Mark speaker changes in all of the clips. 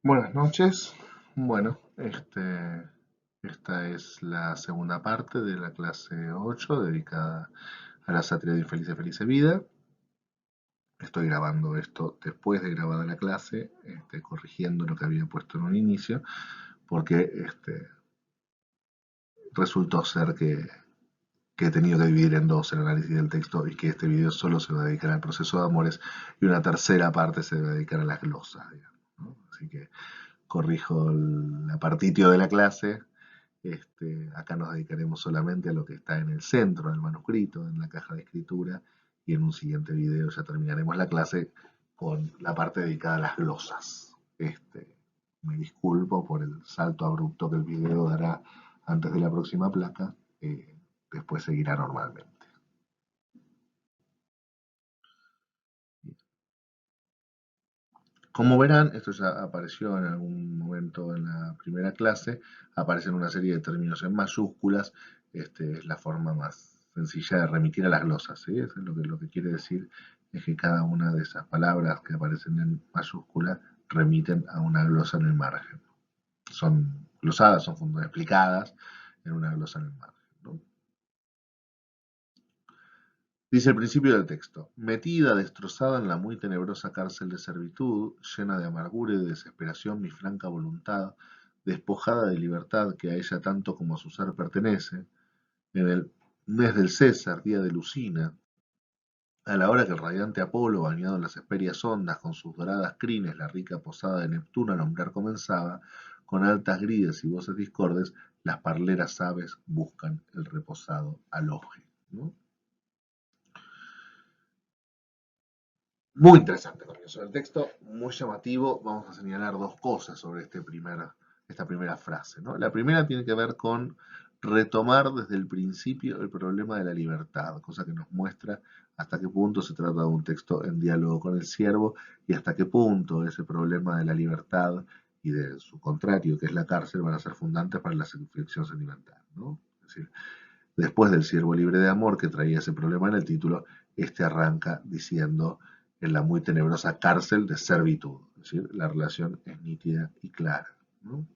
Speaker 1: Buenas noches. Bueno, esta es la segunda parte de la clase 8 dedicada a la sátira de Infelice Felice Vida. Estoy grabando esto después de grabada la clase, corrigiendo lo que había puesto en un inicio, porque resultó ser que he tenido que dividir en dos el análisis del texto y que este video solo se va a dedicar al proceso de amores y una tercera parte se va a dedicar a las glosas, digamos, ¿no? Así que corrijo la partitio de la clase. Acá nos dedicaremos solamente a lo que está en el centro del manuscrito, en la caja de escritura, y en un siguiente video ya terminaremos la clase con la parte dedicada a las glosas. Me disculpo por el salto abrupto que el video dará antes de la próxima placa, después seguirá normalmente. Como verán, esto ya apareció en algún momento en la primera clase, aparecen una serie de términos en mayúsculas. Es la forma más sencilla de remitir a las glosas, ¿sí? Eso es lo que quiere decir es que cada una de esas palabras que aparecen en mayúscula remiten a una glosa en el margen. Son glosadas, son explicadas en una glosa en el margen, ¿no? Dice el principio del texto: metida, destrozada en la muy tenebrosa cárcel de servitud, llena de amargura y de desesperación mi franca voluntad, despojada de libertad que a ella tanto como a su ser pertenece, en el mes del César, día de Lucina, a la hora que el radiante Apolo, bañado en las Hesperias ondas, con sus doradas crines, la rica posada de Neptuno a alumbrar comenzaba, con altas gridas y voces discordes, las parleras aves buscan el reposado aloje, ¿no? Muy interesante comienzo del texto, muy llamativo. Vamos a señalar dos cosas sobre esta primera frase, ¿no? La primera tiene que ver con retomar desde el principio el problema de la libertad, cosa que nos muestra hasta qué punto se trata de un texto en diálogo con el siervo y hasta qué punto ese problema de la libertad y de su contrario, que es la cárcel, van a ser fundantes para la satisfacción sentimental, ¿no? Es decir, después del siervo libre de amor que traía ese problema en el título, arranca diciendo en la muy tenebrosa cárcel de servitud. Es decir, la relación es nítida y clara, ¿no?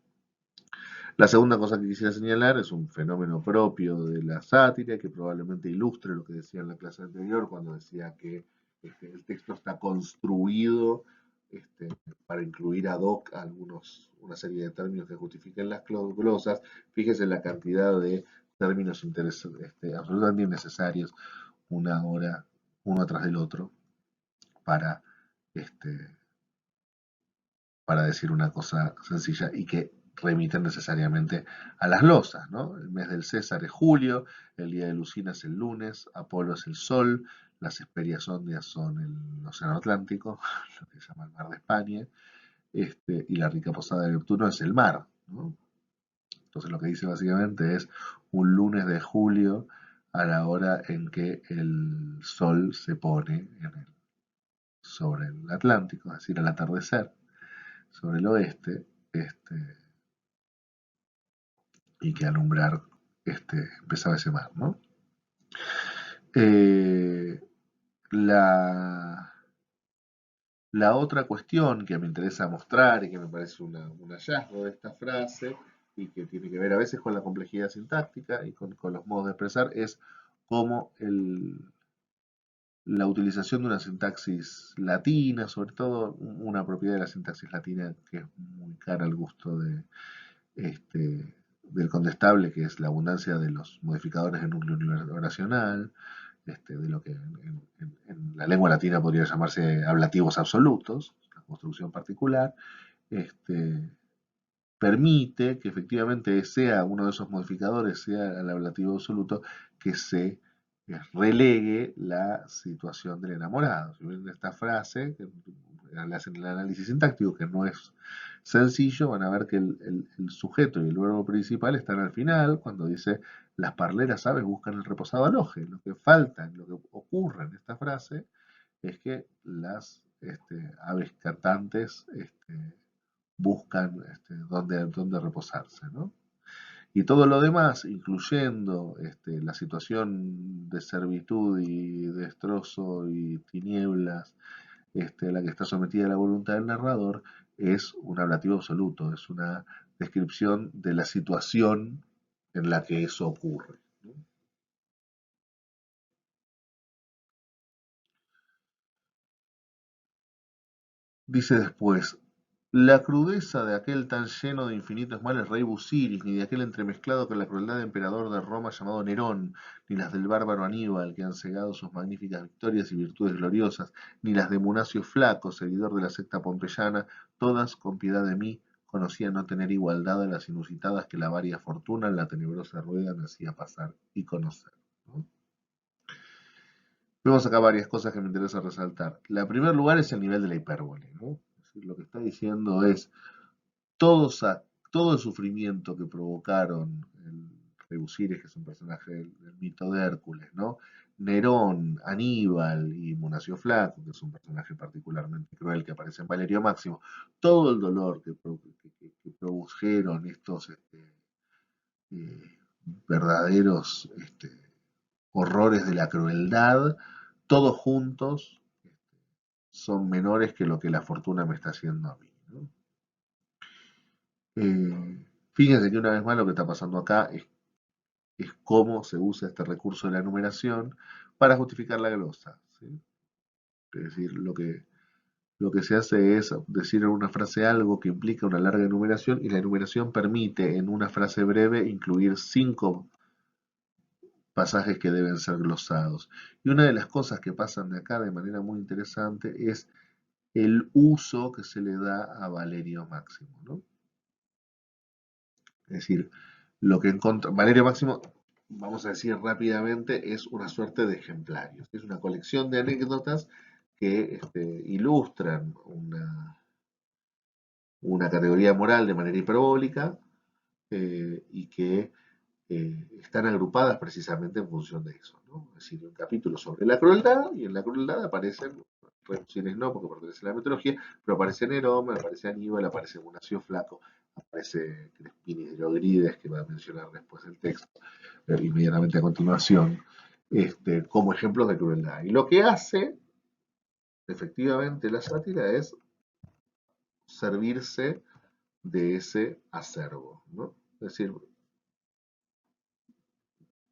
Speaker 1: La segunda cosa que quisiera señalar es un fenómeno propio de la sátira que probablemente ilustre lo que decía en la clase anterior cuando decía que el texto está construido este, para incluir ad hoc una serie de términos que justifiquen las glosas. Fíjese la cantidad de términos absolutamente innecesarios, una hora, uno atrás del otro, para, este, para decir una cosa sencilla y que remiten necesariamente a las glosas, ¿no? El mes del César es julio, el día de Lucina es el lunes, Apolo es el sol, las Hesperias Ondias son el océano Atlántico, lo que se llama el mar de España, y la rica posada de Neptuno es el mar, ¿no? Entonces lo que dice básicamente es un lunes de julio a la hora en que el sol se pone sobre el Atlántico, es decir, al atardecer, sobre el oeste, y que alumbrar empezaba ese mar, ¿no? Eh, la, la otra cuestión que me interesa mostrar y que me parece un hallazgo de esta frase y que tiene que ver a veces con la complejidad sintáctica y con los modos de expresar es cómo la utilización de una sintaxis latina, sobre todo una propiedad de la sintaxis latina que es muy cara al gusto del condestable, que es la abundancia de los modificadores de núcleo oracional, de lo que en la lengua latina podría llamarse ablativos absolutos, la construcción particular, este, permite que efectivamente sea uno de esos modificadores, sea el ablativo absoluto, que se relegue la situación del enamorado. Si ven esta frase, que le hacen el análisis sintáctico, que no es sencillo, van a ver que el sujeto y el verbo principal están al final, cuando dice las parleras aves buscan el reposado aloje. Lo que falta, lo que ocurre en esta frase, es que las aves cantantes buscan dónde reposarse, ¿no? Y todo lo demás, incluyendo la situación de servitud y destrozo y tinieblas la que está sometida a la voluntad del narrador, es un ablativo absoluto, es una descripción de la situación en la que eso ocurre, ¿no? Dice después, la crudeza de aquel tan lleno de infinitos males rey Busiris, ni de aquel entremezclado con la crueldad de emperador de Roma llamado Nerón, ni las del bárbaro Aníbal, que han cegado sus magníficas victorias y virtudes gloriosas, ni las de Munasio Flaco, seguidor de la secta pompeyana, todas, con piedad de mí, conocían no tener igualdad a las inusitadas que la varia fortuna en la tenebrosa rueda me hacía pasar y conocer, ¿no? Vemos acá varias cosas que me interesa resaltar. La primer lugar es el nivel de la hipérbole, ¿no? Es decir, lo que está diciendo es todos todo el sufrimiento que provocaron el rey Busiris, que es un personaje del mito de Hércules, ¿no? Nerón, Aníbal y Munasio Flaco, que es un personaje particularmente cruel que aparece en Valerio Máximo, todo el dolor que produjeron estos eh, verdaderos horrores de la crueldad, todos juntos son menores que lo que la fortuna me está haciendo a mí, ¿no? Fíjense que una vez más lo que está pasando acá es cómo se usa este recurso de la numeración para justificar la glosa, ¿sí? Es decir, lo que se hace es decir en una frase algo que implica una larga enumeración y la enumeración permite en una frase breve incluir 5 pasajes que deben ser glosados. Y una de las cosas que pasan de acá de manera muy interesante es el uso que se le da a Valerio Máximo, ¿no? Es decir, lo que encontró Valerio Máximo, vamos a decir rápidamente, es una suerte de ejemplarios. Es una colección de anécdotas que ilustran una categoría moral de manera hiperbólica y que están agrupadas precisamente en función de eso, ¿no? Es decir, un capítulo sobre la crueldad y en la crueldad aparecen, reducciones no porque pertenece a la mitología, pero aparece Nerón, aparece Aníbal, aparece Munasio Flaco, aparece Crespini de Logrides, que va a mencionar después el texto, inmediatamente a continuación, como ejemplos de crueldad. Y lo que hace efectivamente la sátira es servirse de ese acervo, ¿no? Es decir,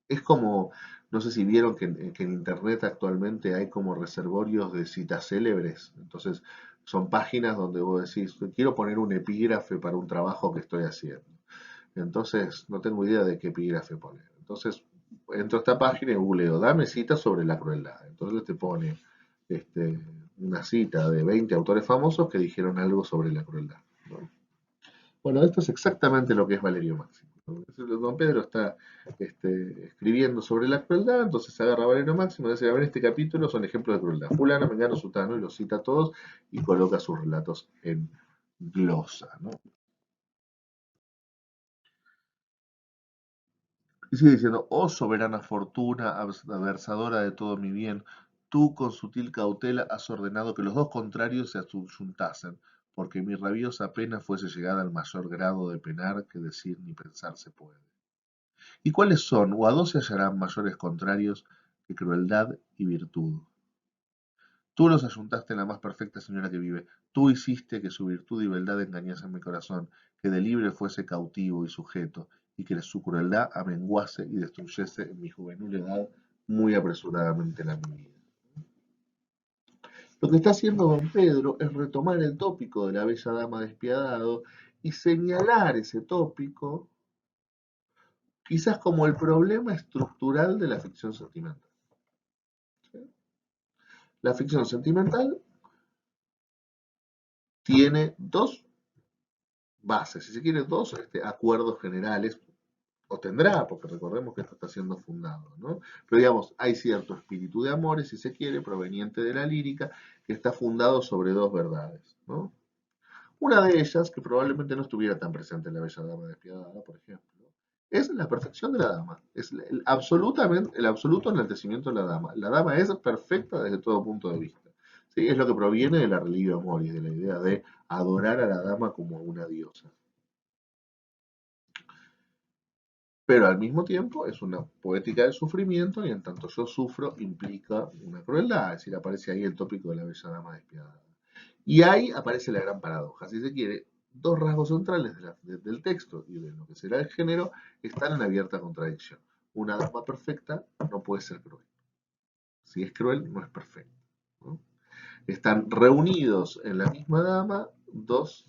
Speaker 1: es como, no sé si vieron que en Internet actualmente hay como reservorios de citas célebres. Entonces, son páginas donde vos decís, quiero poner un epígrafe para un trabajo que estoy haciendo. Entonces, no tengo idea de qué epígrafe poner. Entonces, entro a esta página y googleo, dame citas sobre la crueldad. Entonces te pone este, una cita de 20 autores famosos que dijeron algo sobre la crueldad, ¿no? Bueno, esto es exactamente lo que es Valerio Máximo, ¿no? Don Pedro está escribiendo sobre la crueldad, entonces agarra a Valerio Máximo y dice, a ver, este capítulo son ejemplos de crueldad. Fulano, Mengano, Sutano, y los cita a todos y coloca sus relatos en glosa, ¿no? Y sigue diciendo, oh soberana fortuna, aversadora de todo mi bien, tú con sutil cautela has ordenado que los dos contrarios se asuntasen, porque mi rabiosa pena fuese llegada al mayor grado de penar que decir ni pensar se puede. ¿Y cuáles son, o a dos se hallarán mayores contrarios que crueldad y virtud? Tú los ayuntaste en la más perfecta señora que vive. Tú hiciste que su virtud y beldad engañasen mi corazón, que de libre fuese cautivo y sujeto, y que su crueldad amenguase y destruyese en mi juvenil edad muy apresuradamente la mi vida. Lo que está haciendo don Pedro es retomar el tópico de la bella dama despiadado y señalar ese tópico quizás como el problema estructural de la ficción sentimental. ¿Sí? La ficción sentimental tiene dos bases, si se quiere, dos acuerdos generales, o tendrá, porque recordemos que esto está siendo fundado, ¿no? Pero digamos, hay cierto espíritu de amores, si se quiere, proveniente de la lírica, que está fundado sobre dos verdades, ¿no? Una de ellas, que probablemente no estuviera tan presente en la Bella Dama Despiadada, por ejemplo, es la perfección de la dama, es absolutamente, el absoluto enaltecimiento de la dama. La dama es perfecta desde todo punto de vista. ¿Sí? Es lo que proviene de la religio moris, de la idea de adorar a la dama como a una diosa. pero al mismo tiempo es una poética del sufrimiento y en tanto yo sufro implica una crueldad, es decir, aparece ahí el tópico de la bella dama despiadada. Y ahí aparece la gran paradoja, si se quiere, dos rasgos centrales del texto y de lo que será el género están en abierta contradicción. Una dama perfecta no puede ser cruel. Si es cruel, no es perfecta, ¿no? Están reunidos en la misma dama dos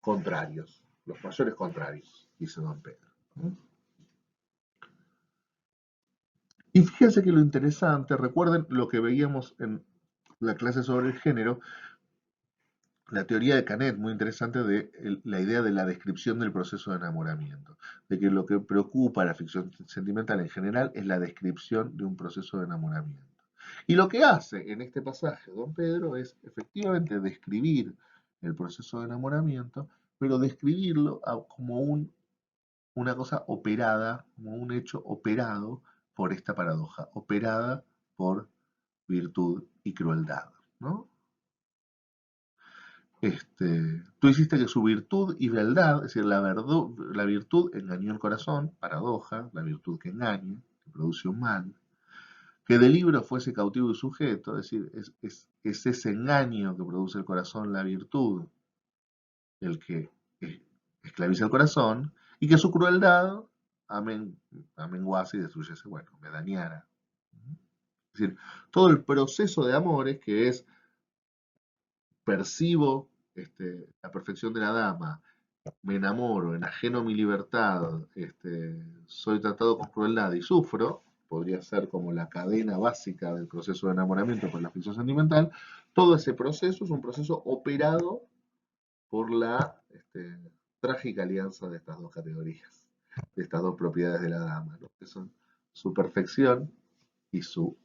Speaker 1: contrarios, los mayores contrarios, dice don Pedro. Y fíjense que lo interesante, recuerden lo que veíamos en la clase sobre el género, la teoría de Canet, muy interesante, de la idea de la descripción del proceso de enamoramiento, de que lo que preocupa a la ficción sentimental en general es la descripción de un proceso de enamoramiento. Y lo que hace en este pasaje don Pedro es efectivamente describir el proceso de enamoramiento, pero describirlo como una cosa operada, como un hecho operado por esta paradoja, operada por virtud y crueldad, ¿no? Tú hiciste que su virtud y beldad, es decir, la virtud engañó el corazón, paradoja, la virtud que engaña, que produce un mal, que del libro fuese cautivo y sujeto, es decir, es ese engaño que produce el corazón, la virtud, el que esclaviza el corazón, y que su crueldad amenguase y destruyese, bueno, me dañara. Es decir, todo el proceso de amores que es percibo la perfección de la dama, me enamoro, enajeno mi libertad, soy tratado con crueldad y sufro, podría ser como la cadena básica del proceso de enamoramiento por la ficción sentimental, todo ese proceso es un proceso operado por la trágica alianza de estas dos categorías, de estas dos propiedades de la dama, ¿no? Que son su perfección y su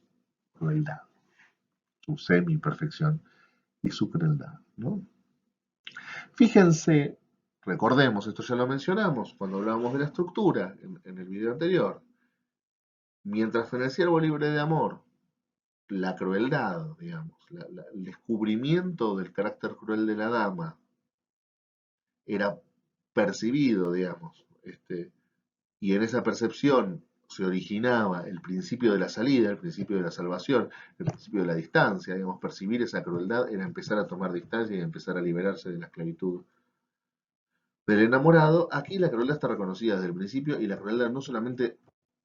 Speaker 1: crueldad, su semi-perfección y su crueldad, ¿no? Fíjense, recordemos, esto ya lo mencionamos cuando hablábamos de la estructura en el video anterior, mientras en el ciervo libre de amor, la crueldad, digamos, el descubrimiento del carácter cruel de la dama era percibido, digamos, y en esa percepción se originaba el principio de la salida, el principio de la salvación, el principio de la distancia, digamos, percibir esa crueldad era empezar a tomar distancia y empezar a liberarse de la esclavitud del enamorado. Aquí la crueldad está reconocida desde el principio y la crueldad no solamente,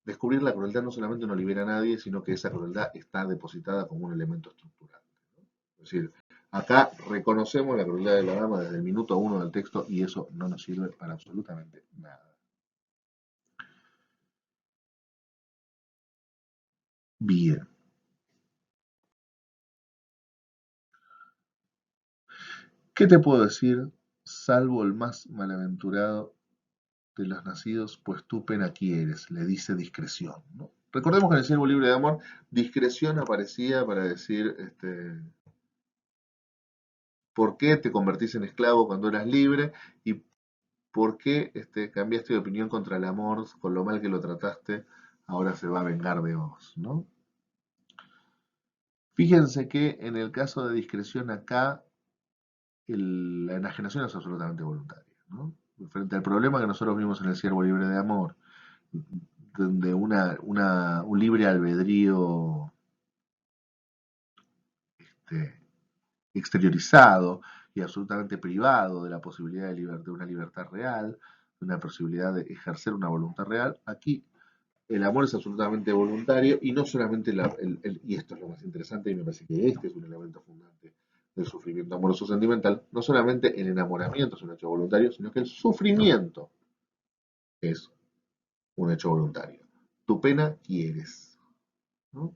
Speaker 1: descubrir la crueldad no solamente no libera a nadie, sino que esa crueldad está depositada como un elemento estructural. Es decir, acá reconocemos la crueldad de la dama desde el minuto uno del texto y eso no nos sirve para absolutamente nada. Bien. ¿Qué te puedo decir? Salvo el más malaventurado de los nacidos, pues tú pena quieres, le dice discreción, ¿no? Recordemos que en el Siervo Libre de Amor, discreción aparecía para decir, ¿por qué te convertís en esclavo cuando eras libre? ¿Y por qué cambiaste de opinión contra el amor, con lo mal que lo trataste, ahora se va a vengar de vos, ¿no? Fíjense que en el caso de discreción acá, la enajenación es absolutamente voluntaria, ¿no? Frente al problema que nosotros vimos en el Siervo Libre de Amor, donde un libre albedrío este, exteriorizado y absolutamente privado de la posibilidad de una libertad real, de una posibilidad de ejercer una voluntad real, aquí el amor es absolutamente voluntario y no solamente, y esto es lo más interesante y me parece que este es un elemento fundante del sufrimiento amoroso sentimental, no solamente el enamoramiento es un hecho voluntario, sino que el sufrimiento es un hecho voluntario. Tu pena quieres, ¿no?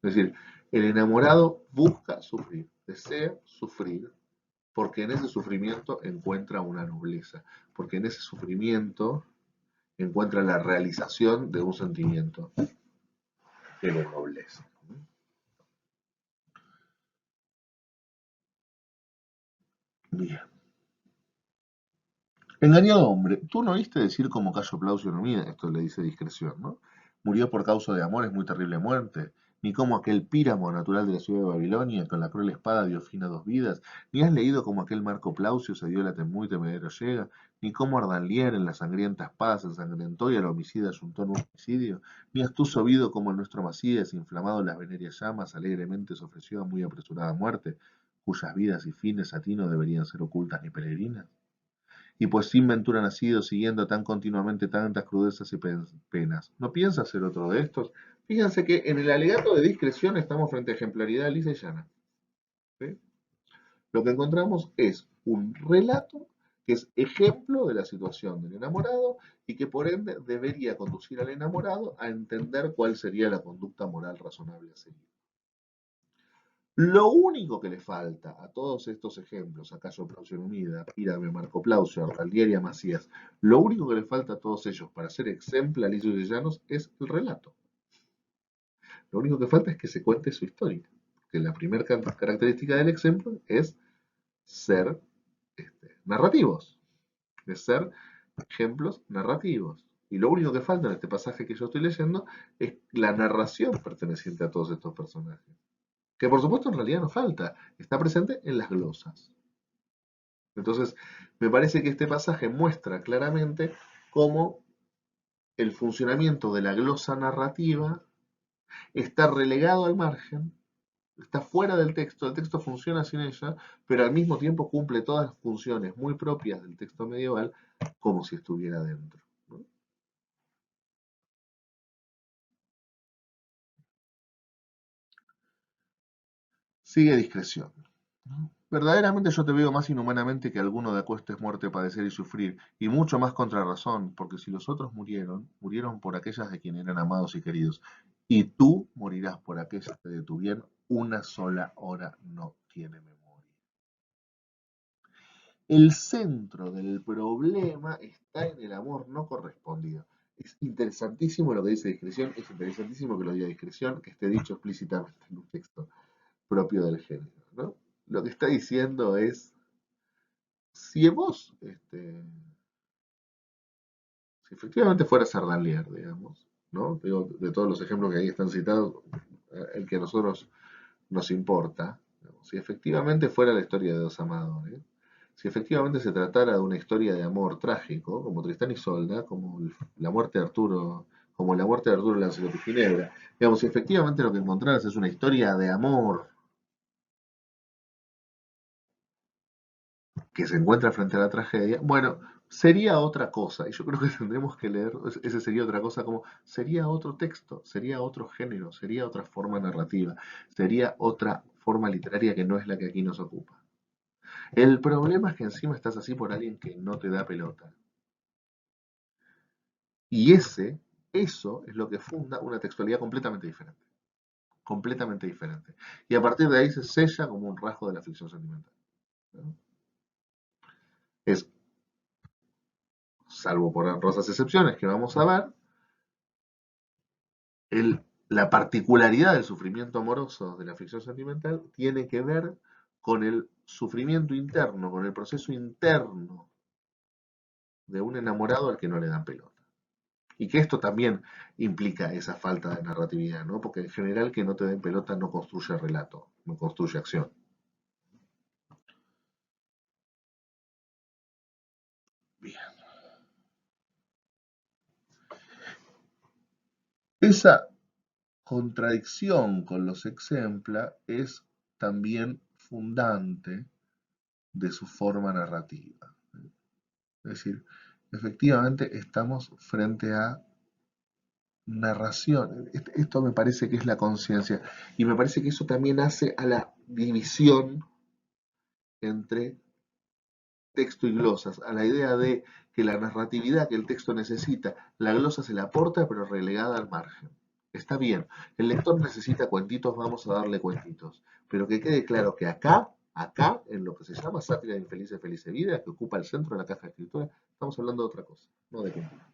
Speaker 1: Es decir, el enamorado busca sufrir, desea sufrir, porque en ese sufrimiento encuentra una nobleza, porque en ese sufrimiento encuentra la realización de un sentimiento que lo ennoblece. Bien. Engañado hombre, tú no oíste decir como Cayo Plaucio no mide, esto le dice discreción, ¿no? Murió por causa de amor, es muy terrible muerte, ni cómo aquel Píramo natural de la ciudad de Babilonia con la cruel espada dio fin a dos vidas, ni has leído cómo aquel Marco Plaucio se dio la muy temedero llega, ni cómo Ardalier en la sangrienta espada se ensangrentó y al homicida ayuntó en un homicidio, ni has tú sabido cómo el nuestro Macías, inflamado en las venéreas llamas, alegremente se ofreció a muy apresurada muerte, cuyas vidas y fines a ti no deberían ser ocultas ni peregrinas. Y pues sin ventura nacido, siguiendo tan continuamente tantas crudezas y penas, ¿no piensa hacer otro de estos? Fíjense que en el alegato de discreción estamos frente a ejemplaridad lisa y llana. ¿Sí? Lo que encontramos es un relato que es ejemplo de la situación del enamorado y que por ende debería conducir al enamorado a entender cuál sería la conducta moral razonable a seguir. Lo único que le falta a todos estos ejemplos, a Cayo Plaucio Unida, Pírame, Marco Plaucio, Arraldieri y Macías, lo único que le falta a todos ellos para ser ejemplares y llanos es el relato. Lo único que falta es que se cuente su historia. Que la primera característica del ejemplo es ser narrativos, de ser ejemplos narrativos. Y lo único que falta en este pasaje que yo estoy leyendo es la narración perteneciente a todos estos personajes. Que por supuesto en realidad no falta, está presente en las glosas. Entonces, me parece que este pasaje muestra claramente cómo el funcionamiento de la glosa narrativa está relegado al margen, está fuera del texto, el texto funciona sin ella, pero al mismo tiempo cumple todas las funciones muy propias del texto medieval como si estuviera dentro. ¿No? Sigue discreción. ¿No? Verdaderamente yo te veo más inhumanamente que alguno de acuestes muerte padecer y sufrir, y mucho más contra razón, porque si los otros murieron, murieron por aquellas de quienes eran amados y queridos, y tú morirás por aquellas que de tu bien una sola hora no tiene memoria. El centro del problema está en el amor no correspondido. Es interesantísimo lo que dice discreción, es interesantísimo que lo diga discreción, que esté dicho explícitamente en un texto propio del género, ¿no? Lo que está diciendo es, si vos, si efectivamente fuera Sardalier, digamos, ¿no? Digo, de todos los ejemplos que ahí están citados, el que a nosotros nos importa, digamos, si efectivamente fuera la historia de dos amadores, si efectivamente se tratara de una historia de amor trágico, como Tristán y Isolda, como la muerte de Arturo, como la muerte de Arturo en Lancelot y Ginebra, digamos, si efectivamente lo que encontrás es una historia de amor que se encuentra frente a la tragedia, bueno, sería otra cosa. Y yo creo que tendremos que leer, ese sería otra cosa, como sería otro texto, sería otro género, sería otra forma narrativa, sería otra forma literaria que no es la que aquí nos ocupa. El problema es que encima estás así por alguien que no te da pelota. Y eso es lo que funda una textualidad completamente diferente. Completamente diferente. Y a partir de ahí se sella como un rasgo de la ficción sentimental. ¿No? Es, salvo por honrosas excepciones que vamos a ver, la particularidad del sufrimiento amoroso de la ficción sentimental tiene que ver con el sufrimiento interno, con el proceso interno de un enamorado al que no le dan pelota. Y que esto también implica esa falta de narratividad, ¿no? Porque en general que no te den pelota no construye relato, no construye acción. Bien. Esa contradicción con los exempla es también fundante de su forma narrativa. Es decir, efectivamente estamos frente a narración. Esto me parece que es la conciencia. Y me parece que eso también hace a la división entre texto y glosas, a la idea de que la narratividad que el texto necesita, la glosa se la aporta pero relegada al margen. Está bien, el lector necesita cuentitos, vamos a darle cuentitos. Pero que quede claro que acá, en lo que se llama Sátira de Infelices Felice Vida, que ocupa el centro de la caja de escritura, estamos hablando de otra cosa, no de cuentitos.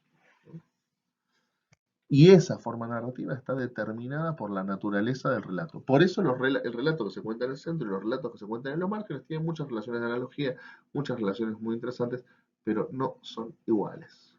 Speaker 1: Y esa forma narrativa está determinada por la naturaleza del relato. Por eso el relato que se cuenta en el centro y los relatos que se cuentan en los márgenes tienen muchas relaciones de analogía, muchas relaciones muy interesantes, pero no son iguales.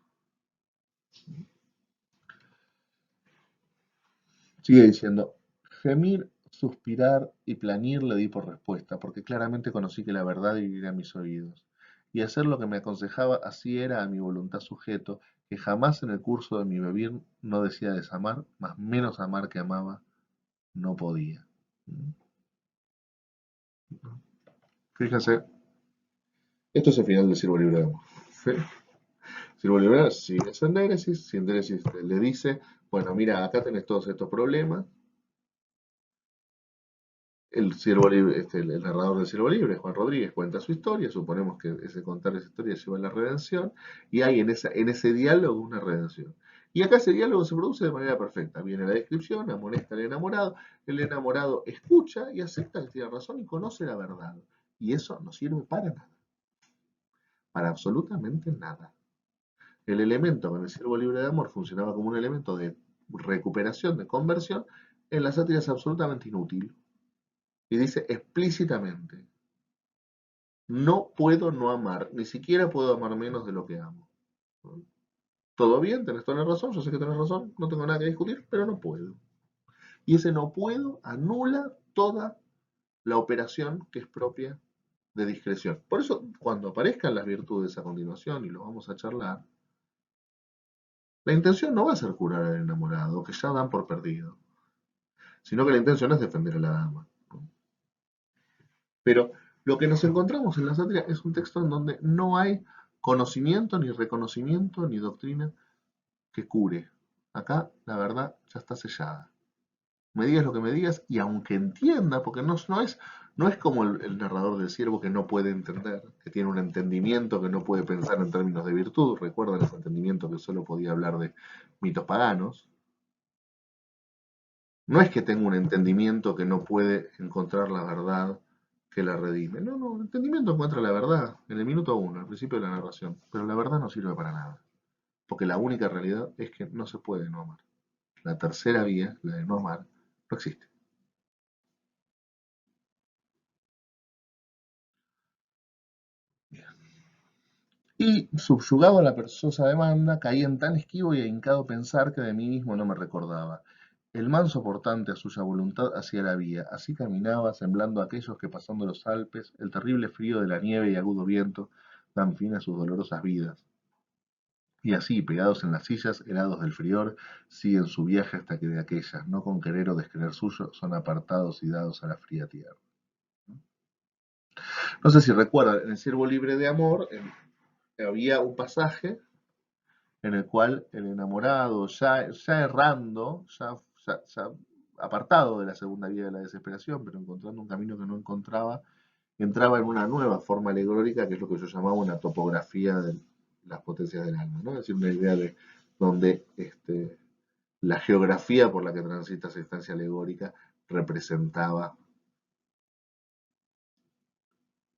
Speaker 1: Sigue diciendo, Gemir, suspirar y plañir le di por respuesta, porque claramente conocí que la verdad iría a mis oídos, y hacer lo que me aconsejaba así era a mi voluntad sujeto, que jamás en el curso de mi vivir no decía desamar, mas menos amar que amaba no podía. Fíjense, esto es el final del Sirvo Libre de Amor. ¿Sí? Sirvo Libre sigue Sindéresis le dice, bueno, mira, acá tenés todos estos problemas, el siervo libre, el narrador del Siervo Libre, Juan Rodríguez, cuenta su historia, suponemos que ese contar esa historia lleva a la redención, y hay en ese diálogo una redención. Y acá ese diálogo se produce de manera perfecta. Viene la descripción, amonesta al enamorado, el enamorado escucha y acepta que tiene razón y conoce la verdad. Y eso no sirve para nada, para absolutamente nada. El elemento con el Siervo Libre de Amor funcionaba como un elemento de recuperación, de conversión, en la sátira es absolutamente inútil. Y dice explícitamente, no puedo no amar, ni siquiera puedo amar menos de lo que amo. Todo bien, tenés toda la razón, yo sé que tenés razón, no tengo nada que discutir, pero no puedo. Y ese no puedo anula toda la operación que es propia de discreción. Por eso, cuando aparezcan las virtudes a continuación, y lo vamos a charlar, la intención no va a ser curar al enamorado, que ya dan por perdido, sino que la intención es defender a la dama. Pero lo que nos encontramos en la sátira es un texto en donde no hay conocimiento, ni reconocimiento, ni doctrina que cure. Acá la verdad ya está sellada. Me digas lo que me digas y aunque entienda, porque no es como el narrador del Ciervo que no puede entender, que tiene un entendimiento que no puede pensar en términos de virtud. Recuerdan ese entendimiento que solo podía hablar de mitos paganos. No es que tenga un entendimiento que no puede encontrar la verdad que la redime. No, no, el entendimiento encuentra la verdad en el minuto uno, al principio de la narración. Pero la verdad no sirve para nada. Porque la única realidad es que no se puede no amar. La tercera vía, la de no amar, no existe. Y, subyugado a la persuasa demanda, caí en tan esquivo y ahincado pensar que de mí mismo no me recordaba. El manso portante a suya voluntad hacia la vía, así caminaba, semblando a aquellos que pasando los Alpes, el terrible frío de la nieve y agudo viento, dan fin a sus dolorosas vidas. Y así, pegados en las sillas, helados del frior, siguen su viaje hasta que de aquellas, no con querer o desquerer suyo, son apartados y dados a la fría tierra. No sé si recuerdan, en el Siervo Libre de Amor había un pasaje en el cual el enamorado, ya errando, ya apartado de la segunda vía de la desesperación, pero encontrando un camino que no encontraba, entraba en una nueva forma alegórica, que es lo que yo llamaba una topografía de las potencias del alma, ¿no? Es decir, una idea de donde la geografía por la que transita esa instancia alegórica representaba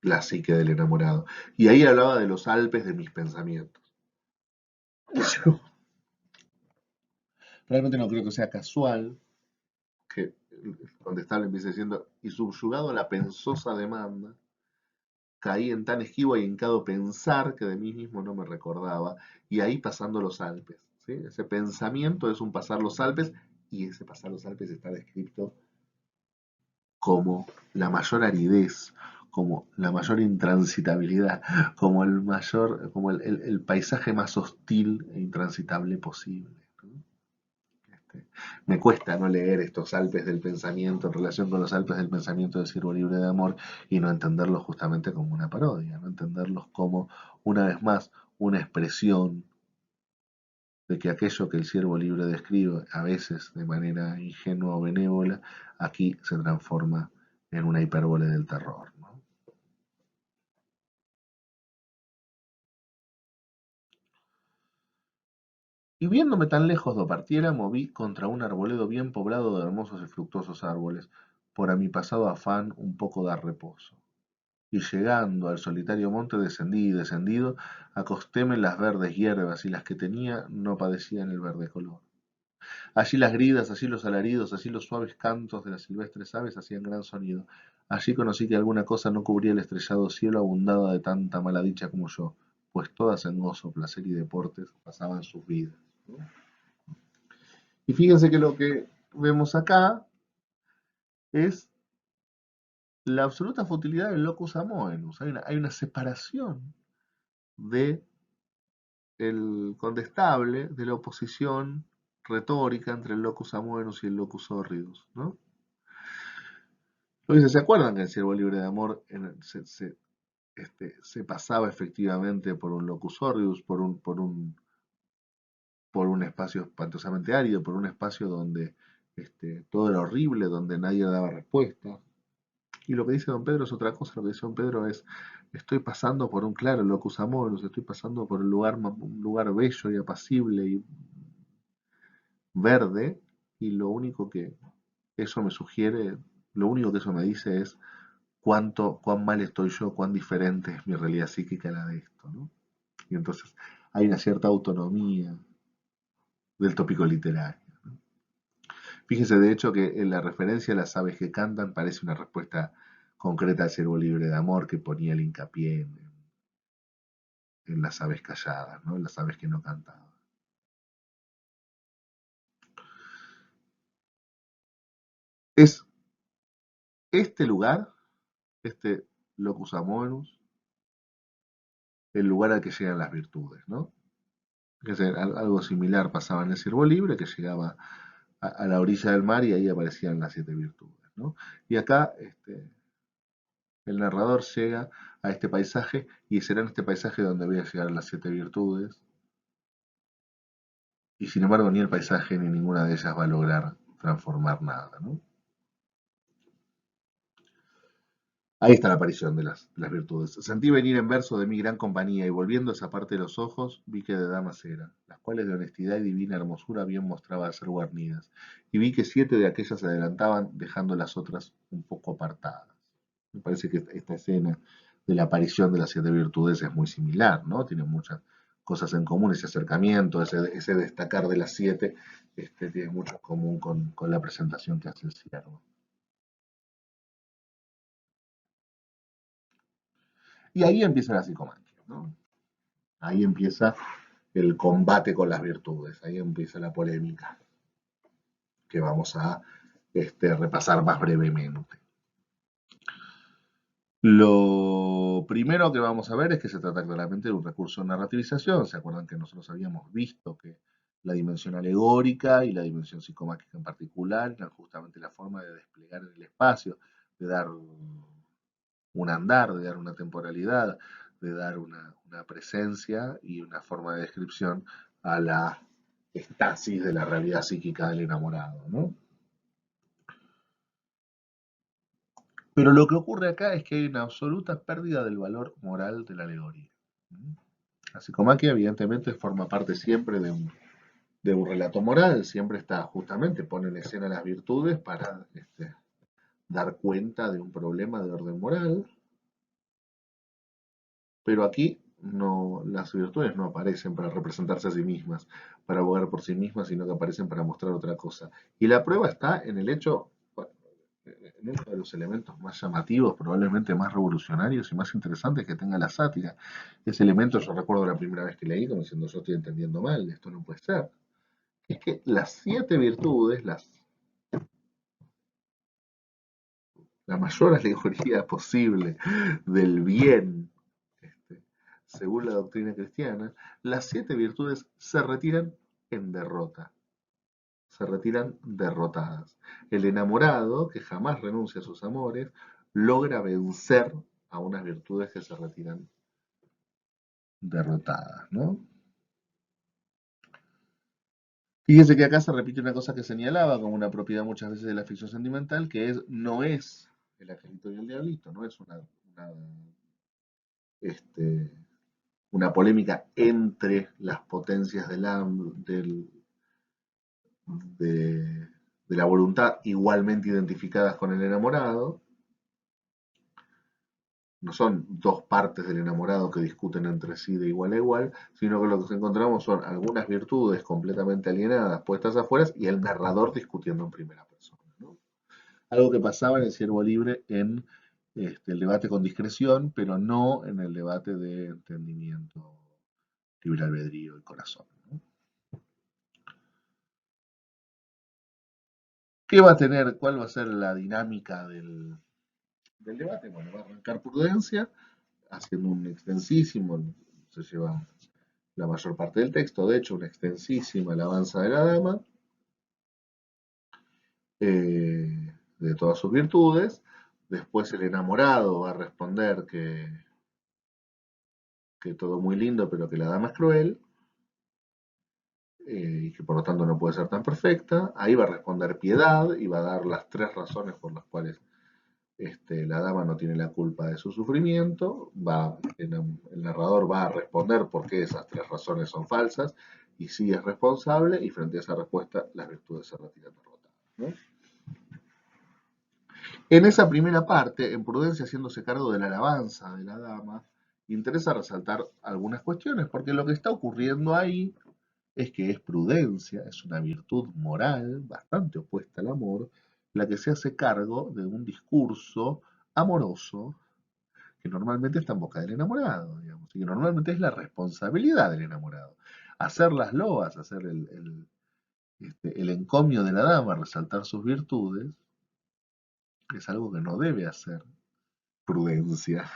Speaker 1: la psique del enamorado. Y ahí hablaba de los Alpes de mis pensamientos. Realmente no creo que sea casual que donde está empieza diciendo, y subyugado a la pensosa demanda, caí en tan esquivo y hincado pensar que de mí mismo no me recordaba, y ahí pasando los Alpes. ¿Sí? Ese pensamiento es un pasar los Alpes, y ese pasar los Alpes está descrito como la mayor aridez, como la mayor intransitabilidad, como el paisaje más hostil e intransitable posible. ¿No? Me cuesta no leer estos Alpes del pensamiento en relación con los Alpes del pensamiento del Siervo Libre de Amor y no entenderlos justamente como una parodia, no entenderlos como, una vez más, una expresión de que aquello que el Siervo Libre describe, a veces de manera ingenua o benévola, aquí se transforma en una hipérbole del terror. ¿No? Y viéndome tan lejos do partiera, moví contra un arboledo bien poblado de hermosos y fructuosos árboles, por a mi pasado afán un poco dar reposo. Y llegando al solitario monte descendí y descendido, acostéme en las verdes hierbas y las que tenía no padecían el verde color. Allí las gridas, allí los alaridos, allí los suaves cantos de las silvestres aves hacían gran sonido. Allí conocí que alguna cosa no cubría el estrellado cielo abundada de tanta mala dicha como yo, pues todas en gozo, placer y deportes pasaban sus vidas. ¿No? Y fíjense que lo que vemos acá es la absoluta futilidad del locus amoenus. Hay una separación de el condestable de la oposición retórica entre el locus amoenus y el locus horridus, ¿no? Entonces, ¿se acuerdan que el siervo libre de amor se pasaba efectivamente por un locus horridus, por un espacio espantosamente árido, por un espacio donde todo era horrible, donde nadie daba respuesta? Y lo que dice don Pedro es otra cosa. Lo que dice don Pedro es: estoy pasando por un claro locus amoris, estoy pasando por un lugar bello y apacible y verde, y lo único que eso me sugiere, lo único que eso me dice es cuán mal estoy yo, cuán diferente es mi realidad psíquica a la de esto, ¿no? Y entonces hay una cierta autonomía del tópico literario. Fíjese, de hecho, que en la referencia a las aves que cantan parece una respuesta concreta al ciervo libre de amor, que ponía el hincapié en las aves calladas, ¿no? En las aves que no cantaban. Es este lugar, este locus amoenus, el lugar al que llegan las virtudes, ¿no? Algo similar pasaba en el ciervo libre, que llegaba a la orilla del mar y ahí aparecían las 7 virtudes, ¿no? Y acá el narrador llega a este paisaje, y será en este paisaje donde voy a llegar a las 7 virtudes, y sin embargo ni el paisaje ni ninguna de ellas va a lograr transformar nada, ¿no? Ahí está la aparición de las virtudes. Sentí venir en verso de mi gran compañía, y volviendo esa parte de los ojos, vi que de damas eran, las cuales de honestidad y divina hermosura bien mostraba ser guarnidas, y vi que 7 de aquellas se adelantaban, dejando las otras un poco apartadas. Me parece que esta escena de la aparición de las 7 virtudes es muy similar, ¿no? Tiene muchas cosas en común, ese acercamiento, ese destacar de las 7, tiene mucho en común con la presentación que hace el siervo. Y ahí empieza la psicomagia, ¿no? Ahí empieza el combate con las virtudes, ahí empieza la polémica que vamos a repasar más brevemente. Lo primero que vamos a ver es que se trata claramente de un recurso de narrativización. ¿Se acuerdan que nosotros habíamos visto que la dimensión alegórica y la dimensión psicomágica en particular eran justamente la forma de desplegar en el espacio, de dar un andar, de dar una temporalidad, de dar una presencia y una forma de descripción a la estasis de la realidad psíquica del enamorado, ¿no? Pero lo que ocurre acá es que hay una absoluta pérdida del valor moral de la alegoría. La psicomaquia evidentemente forma parte siempre de un relato moral, siempre está justamente, pone en escena las virtudes para dar cuenta de un problema de orden moral, pero aquí no, las virtudes no aparecen para representarse a sí mismas, para abogar por sí mismas, sino que aparecen para mostrar otra cosa. Y la prueba está en el hecho, en uno de los elementos más llamativos, probablemente más revolucionarios y más interesantes que tenga la sátira. Ese elemento yo recuerdo la primera vez que leí como diciendo: yo estoy entendiendo mal, esto no puede ser. Es que las 7 virtudes, la mayor alegoría posible del bien, este, según la doctrina cristiana, las 7 virtudes se retiran en derrota, se retiran derrotadas. El enamorado, que jamás renuncia a sus amores, logra vencer a unas virtudes que se retiran derrotadas, ¿no? Fíjese que acá se repite una cosa que señalaba como una propiedad muchas veces de la ficción sentimental, que no es el angelito y el diablito, no es este, una polémica entre las potencias de, de la voluntad igualmente identificadas con el enamorado. No son dos partes del enamorado que discuten entre sí de igual a igual, sino que lo que encontramos son algunas virtudes completamente alienadas, puestas afuera, y el narrador discutiendo en primera persona, ¿no? Algo que pasaba en el Siervo Libre en el debate con discreción, pero no en el debate de entendimiento, libre albedrío y corazón, ¿no? ¿Qué va a tener? ¿Cuál va a ser la dinámica del debate? Bueno, va a arrancar Prudencia, haciendo un extensísimo, se lleva la mayor parte del texto, de hecho, una extensísima alabanza de la dama, de todas sus virtudes. Después el enamorado va a responder que todo muy lindo, pero que la dama es cruel, y que por lo tanto no puede ser tan perfecta. Ahí va a responder Piedad y va a dar las tres razones por las cuales la dama no tiene la culpa de su sufrimiento. El narrador va a responder por qué esas tres razones son falsas y sí es responsable, y frente a esa respuesta las virtudes se retiran derrotadas, ¿no? En esa primera parte, en Prudencia haciéndose cargo de la alabanza de la dama, interesa resaltar algunas cuestiones, porque lo que está ocurriendo ahí es que es Prudencia, es una virtud moral bastante opuesta al amor, la que se hace cargo de un discurso amoroso que normalmente está en boca del enamorado, digamos, y que normalmente es la responsabilidad del enamorado. Hacer las loas, hacer el encomio de la dama, resaltar sus virtudes, es algo que no debe hacer Prudencia,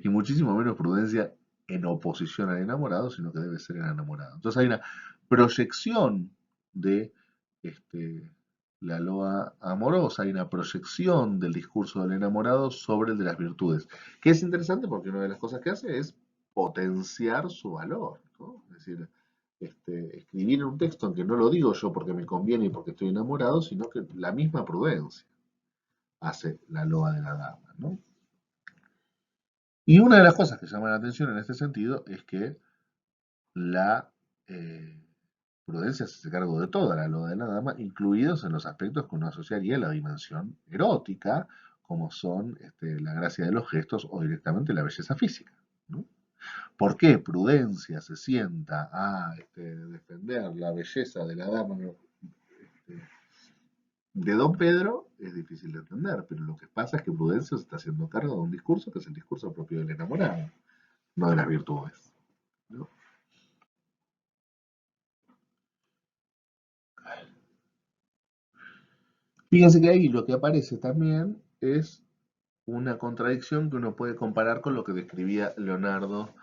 Speaker 1: y muchísimo menos Prudencia en oposición al enamorado, sino que debe ser el enamorado. Entonces hay una proyección de este, la loa amorosa, hay una proyección del discurso del enamorado sobre el de las virtudes, que es interesante porque una de las cosas que hace es potenciar su valor, ¿no? Es decir, escribir un texto en que no lo digo yo porque me conviene y porque estoy enamorado, sino que la misma Prudencia hace la loa de la dama, ¿no? Y una de las cosas que llama la atención en este sentido es que la Prudencia se hace cargo de toda la loa de la dama, incluidos en los aspectos que uno asociaría a la dimensión erótica, como son la gracia de los gestos o directamente la belleza física, ¿no? ¿Por qué Prudencia se sienta a defender la belleza de la dama, este, de Don Pedro? Es difícil de entender, pero lo que pasa es que Prudencia se está haciendo cargo de un discurso que es el discurso propio del enamorado, no de las virtudes, ¿no? Fíjense que ahí lo que aparece también es una contradicción que uno puede comparar con lo que describía Leonardo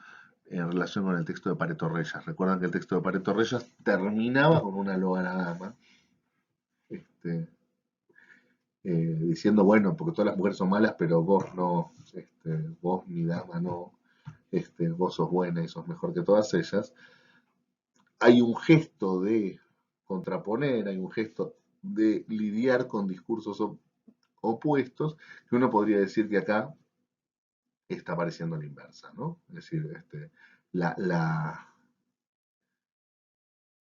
Speaker 1: en relación con el texto de Pareto Reyes. Recuerdan que el texto de Pareto Reyes terminaba con una loa a la dama, este, diciendo, bueno, porque todas las mujeres son malas, pero vos no, vos, mi dama, no, vos sos buena y sos mejor que todas ellas. Hay un gesto de contraponer, hay un gesto de lidiar con discursos opuestos, que uno podría decir que acá está apareciendo a la inversa, ¿no? Es decir, la, la,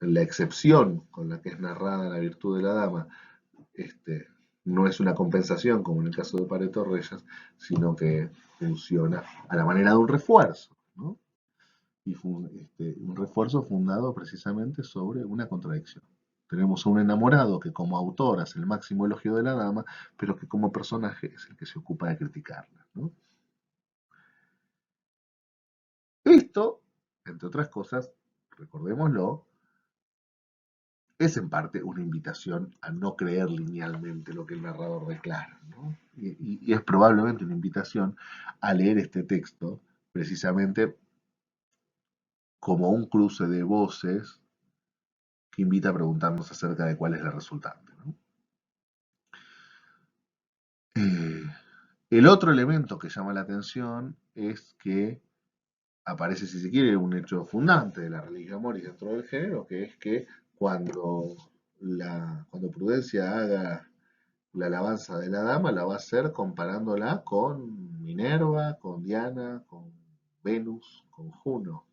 Speaker 1: la excepción con la que es narrada la virtud de la dama, este, no es una compensación como en el caso de Pareto Reyes, sino que funciona a la manera de un refuerzo, ¿no? Y un refuerzo fundado precisamente sobre una contradicción. Tenemos a un enamorado que como autor hace el máximo elogio de la dama, pero que como personaje es el que se ocupa de criticarla, ¿no? Esto, entre otras cosas, recordémoslo, es en parte una invitación a no creer linealmente lo que el narrador declara, ¿no? Y es probablemente una invitación a leer este texto precisamente como un cruce de voces que invita a preguntarnos acerca de cuál es la resultante, ¿no? Eh, el otro elemento que llama la atención es que aparece, si se quiere, un hecho fundante de la religión moris dentro del género, que es que cuando, cuando Prudencia haga la alabanza de la dama, la va a hacer comparándola con Minerva, con Diana, con Venus, con Juno.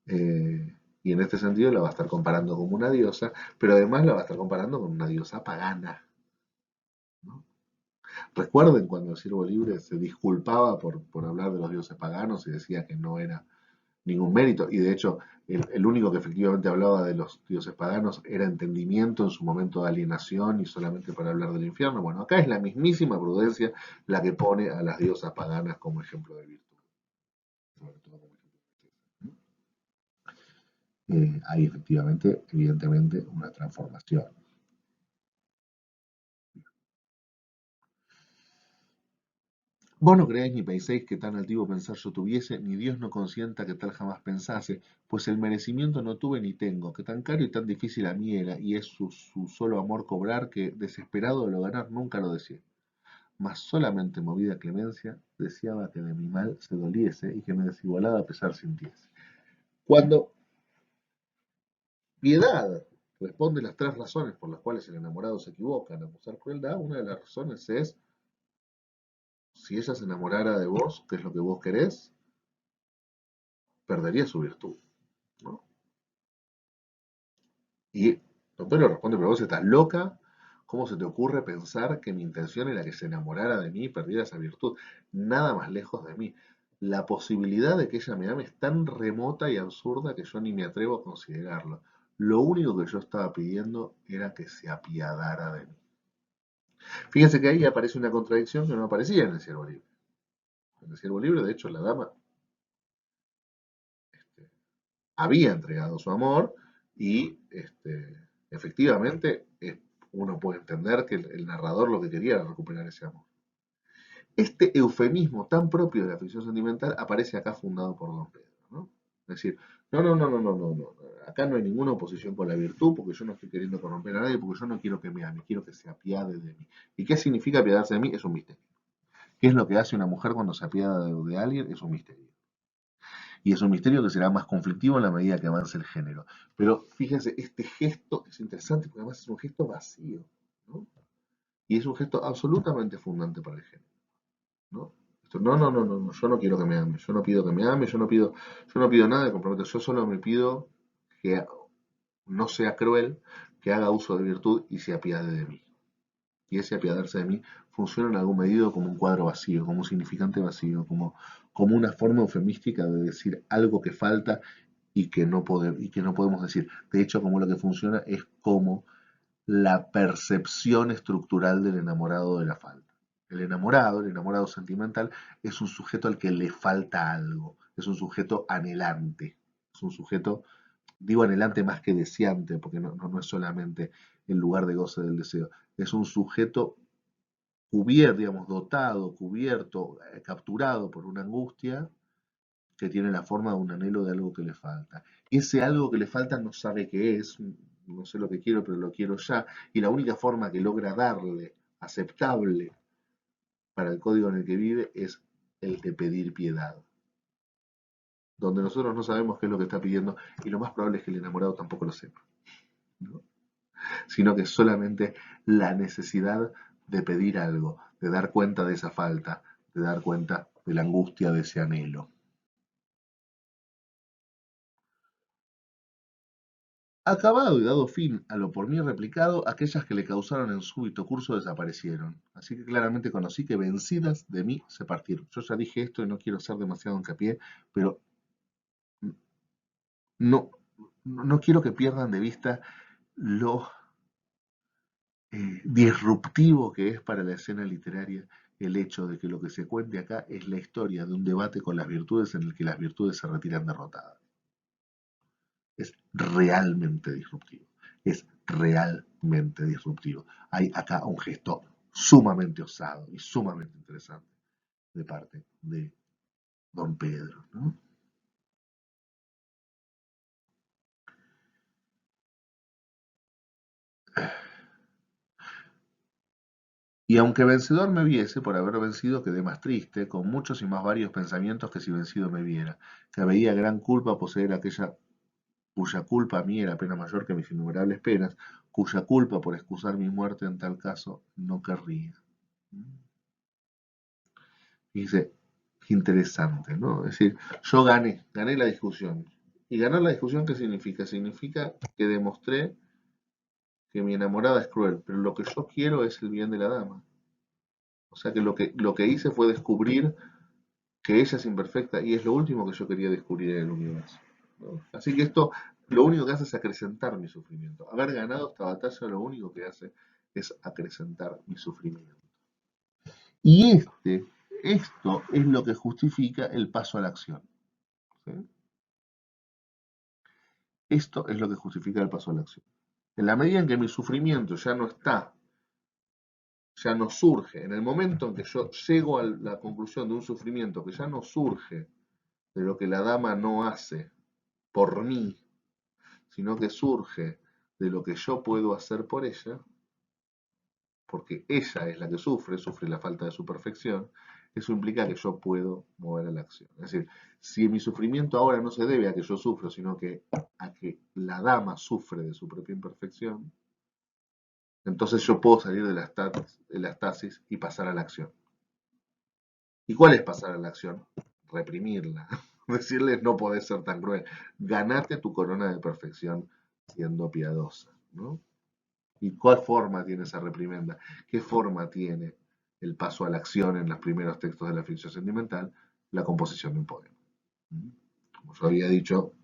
Speaker 1: Y en este sentido la va a estar comparando como una diosa, pero además la va a estar comparando con una diosa pagana, ¿no? Recuerden cuando el Siervo Libre se disculpaba por hablar de los dioses paganos y decía que no era ningún mérito, y de hecho el único que efectivamente hablaba de los dioses paganos era Entendimiento en su momento de alienación y solamente para hablar del infierno. Bueno, acá es la mismísima Prudencia la que pone a las diosas paganas como ejemplo de virtud. Sobre todo como ejemplo de virtud. Hay efectivamente, evidentemente, una transformación. Vos no creéis ni penséis que tan altivo pensar yo tuviese, ni Dios no consienta que tal jamás pensase, pues el merecimiento no tuve ni tengo, que tan caro y tan difícil a mí era, y es su solo amor cobrar, que desesperado de lo ganar nunca lo deseé. Mas solamente movida a clemencia, deseaba que de mi mal se doliese y que mi desigualada pesar sintiese. Cuando piedad responde las tres razones por las cuales el enamorado se equivoca en acusar crueldad, una de las razones es, si ella se enamorara de vos, que es lo que vos querés, perdería su virtud, ¿no? Y Don Pedro responde, pero vos estás loca, ¿cómo se te ocurre pensar que mi intención era que se enamorara de mí y perdiera esa virtud? Nada más lejos de mí. La posibilidad de que ella me ame es tan remota y absurda que yo ni me atrevo a considerarlo. Lo único que yo estaba pidiendo era que se apiadara de mí. Fíjense que ahí aparece una contradicción que no aparecía en el Siervo Libre. En el Siervo Libre, de hecho, la dama este, había entregado su amor y efectivamente uno puede entender que el narrador lo que quería era recuperar ese amor. Este eufemismo tan propio de la ficción sentimental aparece acá fundado por Don Pedro, ¿no? Es decir, no, acá no hay ninguna oposición con la virtud, porque yo no estoy queriendo corromper a nadie, porque yo no quiero que me ame, quiero que se apiade de mí. ¿Y qué significa apiadarse de mí? Es un misterio. ¿Qué es lo que hace una mujer cuando se apiada de alguien? Es un misterio. Y es un misterio que será más conflictivo en la medida que avance el género. Pero fíjense, este gesto es interesante porque además es un gesto vacío, ¿no? Y es un gesto absolutamente fundante para el género, ¿no? Yo no quiero que me ame, yo no pido que me ame, yo no pido nada de comprometer, yo solo me pido que no sea cruel, que haga uso de virtud y se apiade de mí. Y ese apiadarse de mí funciona en algún medido como un cuadro vacío, como un significante vacío, como una forma eufemística de decir algo que falta y que no podemos decir. De hecho, como lo que funciona es como la percepción estructural del enamorado de la falta. El enamorado sentimental, es un sujeto al que le falta algo, es un sujeto anhelante, es un sujeto, digo anhelante más que deseante, porque no es solamente el lugar de goce del deseo, es un sujeto cubierto, digamos, dotado, cubierto, capturado por una angustia que tiene la forma de un anhelo de algo que le falta. Y ese algo que le falta no sabe qué es, no sé lo que quiero, pero lo quiero ya, y la única forma que logra darle aceptable para el código en el que vive es el de pedir piedad, donde nosotros no sabemos qué es lo que está pidiendo y lo más probable es que el enamorado tampoco lo sepa, ¿no? Sino que solamente la necesidad de pedir algo, de dar cuenta de esa falta, de dar cuenta de la angustia de ese anhelo. Acabado y dado fin a lo por mí replicado, aquellas que le causaron en súbito curso desaparecieron. Así que claramente conocí que vencidas de mí se partieron. Yo ya dije esto y no quiero hacer demasiado hincapié, pero no, no quiero que pierdan de vista lo disruptivo que es para la escena literaria el hecho de que lo que se cuente acá es la historia de un debate con las virtudes en el que las virtudes se retiran derrotadas. Es realmente disruptivo. Es realmente disruptivo. Hay acá un gesto sumamente osado y sumamente interesante de parte de Don Pedro, ¿no? Y aunque vencedor me viese, por haber vencido quedé más triste, con muchos y más varios pensamientos que si vencido me viera, que veía gran culpa poseer aquella cuya culpa a mí era pena mayor que mis innumerables penas, cuya culpa por excusar mi muerte en tal caso no querría. Y dice, qué interesante, ¿no? Es decir, yo gané la discusión. ¿Y ganar la discusión qué significa? Significa que demostré que mi enamorada es cruel, pero lo que yo quiero es el bien de la dama. O sea que lo que hice fue descubrir que ella es imperfecta y es lo último que yo quería descubrir en el universo, ¿no? Así que esto lo único que hace es acrecentar mi sufrimiento. Haber ganado esta batalla lo único que hace es acrecentar mi sufrimiento. Y esto es lo que justifica el paso a la acción, ¿sí? Esto es lo que justifica el paso a la acción. En la medida en que mi sufrimiento ya no está ya no surge. En el momento en que yo llego a la conclusión de un sufrimiento que ya no surge de lo que la dama no hace por mí, sino que surge de lo que yo puedo hacer por ella, porque ella es la que sufre la falta de su perfección, eso implica que yo puedo mover a la acción. Es decir, si mi sufrimiento ahora no se debe a que yo sufro, sino que a que la dama sufre de su propia imperfección, entonces yo puedo salir de la estasis y pasar a la acción. ¿Y cuál es pasar a la acción? Reprimirla. Decirles no podés ser tan cruel. Ganate tu corona de perfección siendo piadosa, ¿no? ¿Y cuál forma tiene esa reprimenda? ¿Qué forma tiene el paso a la acción en los primeros textos de la ficción sentimental? La composición de un poema. Como yo había dicho,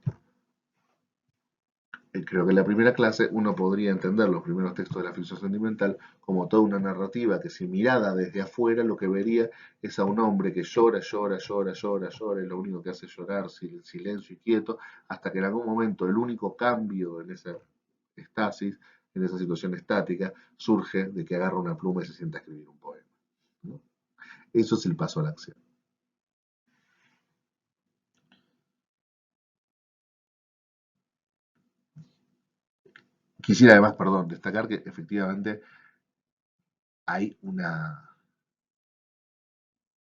Speaker 1: creo que en la primera clase uno podría entender los primeros textos de la ficción sentimental como toda una narrativa que si mirada desde afuera lo que vería es a un hombre que llora, llora, llora, llora, llora, y lo único que hace es llorar, silencio y quieto, hasta que en algún momento el único cambio en esa estasis, en esa situación estática, surge de que agarra una pluma y se sienta a escribir un poema, ¿no? Eso es el paso a la acción. Quisiera además, perdón, destacar que efectivamente hay una,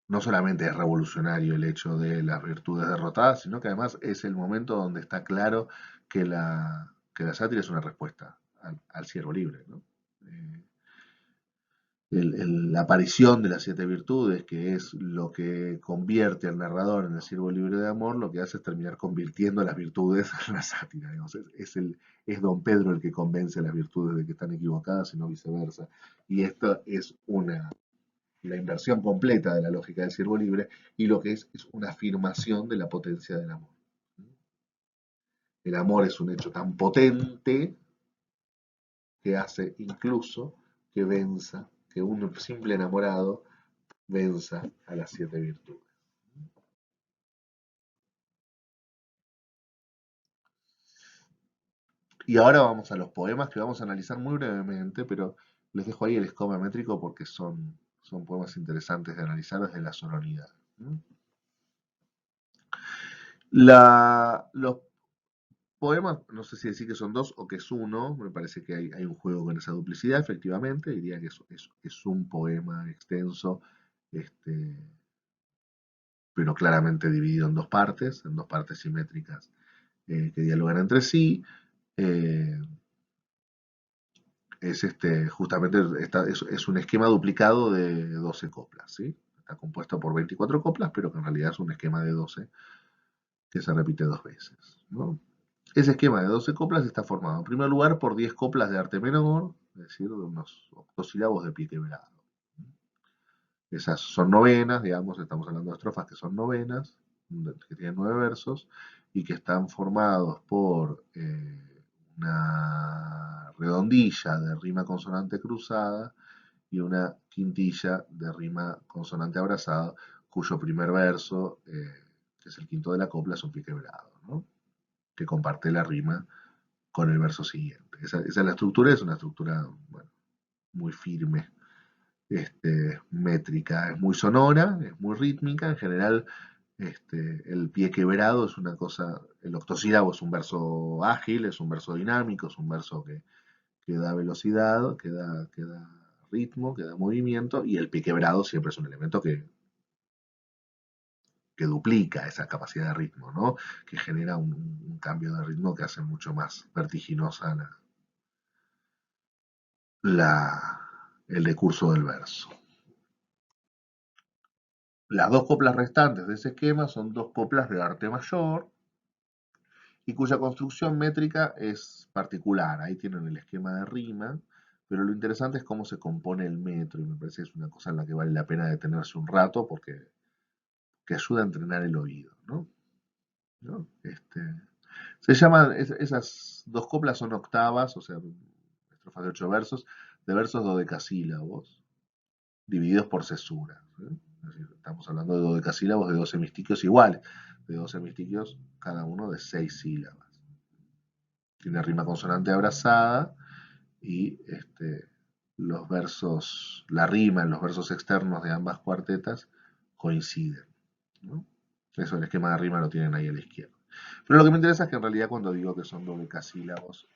Speaker 1: no solamente es revolucionario el hecho de las virtudes derrotadas, sino que además es el momento donde está claro que la sátira es una respuesta al siervo libre, ¿no? Eh, la aparición de las siete virtudes, que es lo que convierte al narrador en el siervo libre de amor, lo que hace es terminar convirtiendo las virtudes en la sátira. Digamos. Es don Pedro el que convence a las virtudes de que están equivocadas y no viceversa. Y esto es la inversión completa de la lógica del siervo libre y lo que es una afirmación de la potencia del amor. El amor es un hecho tan potente que hace incluso que venza, que un simple enamorado venza a las siete virtudes. Y ahora vamos a los poemas que vamos a analizar muy brevemente, pero les dejo ahí el esquema métrico porque son poemas interesantes de analizar desde la sonoridad. Los poemas, no sé si decir que son dos o que es uno, me parece que hay un juego con esa duplicidad, efectivamente, diría que es un poema extenso, este, pero claramente dividido en dos partes simétricas que dialogan entre sí. Eh, justamente es un esquema duplicado de 12 coplas, ¿sí? Está compuesto por 24 coplas, pero que en realidad es un esquema de 12 que se repite dos veces, ¿no? Ese esquema de 12 coplas está formado en primer lugar por 10 coplas de arte menor, es decir, de unos octosílabos de pie quebrado. Esas son novenas, digamos, estamos hablando de estrofas que son novenas, que tienen 9 versos y que están formados por una redondilla de rima consonante cruzada y una quintilla de rima consonante abrazada, cuyo primer verso, que es el quinto de la copla, es un pie quebrado, ¿no? Que comparte la rima con el verso siguiente. Esa es la estructura, es una estructura bueno, muy firme, métrica, es muy sonora, es muy rítmica, en general el pie quebrado es una cosa, el octosílabo es un verso ágil, es un verso dinámico, es un verso que da velocidad, que da ritmo, que da movimiento, y el pie quebrado siempre es un elemento que duplica esa capacidad de ritmo, ¿no? Que genera un cambio de ritmo que hace mucho más vertiginosa el decurso del verso. Las dos coplas restantes de ese esquema son dos coplas de arte mayor y cuya construcción métrica es particular. Ahí tienen el esquema de rima, pero lo interesante es cómo se compone el metro y me parece que es una cosa en la que vale la pena detenerse un rato porque que ayuda a entrenar el oído, ¿no? ¿No? Se llaman, esas dos coplas son octavas, o sea, estrofas de 8 versos, de versos dodecasílabos, divididos por cesuras. ¿Eh? Es decir, estamos hablando de dodecasílabos de 12 mistiquios iguales, de 12 mistiquios cada uno de 6 sílabas. Tiene rima consonante abrazada y los versos, la rima en los versos externos de ambas cuartetas coinciden, ¿no? Eso, el esquema de rima lo tienen ahí a la izquierda. Pero lo que me interesa es que en realidad cuando digo que son dodecasílabos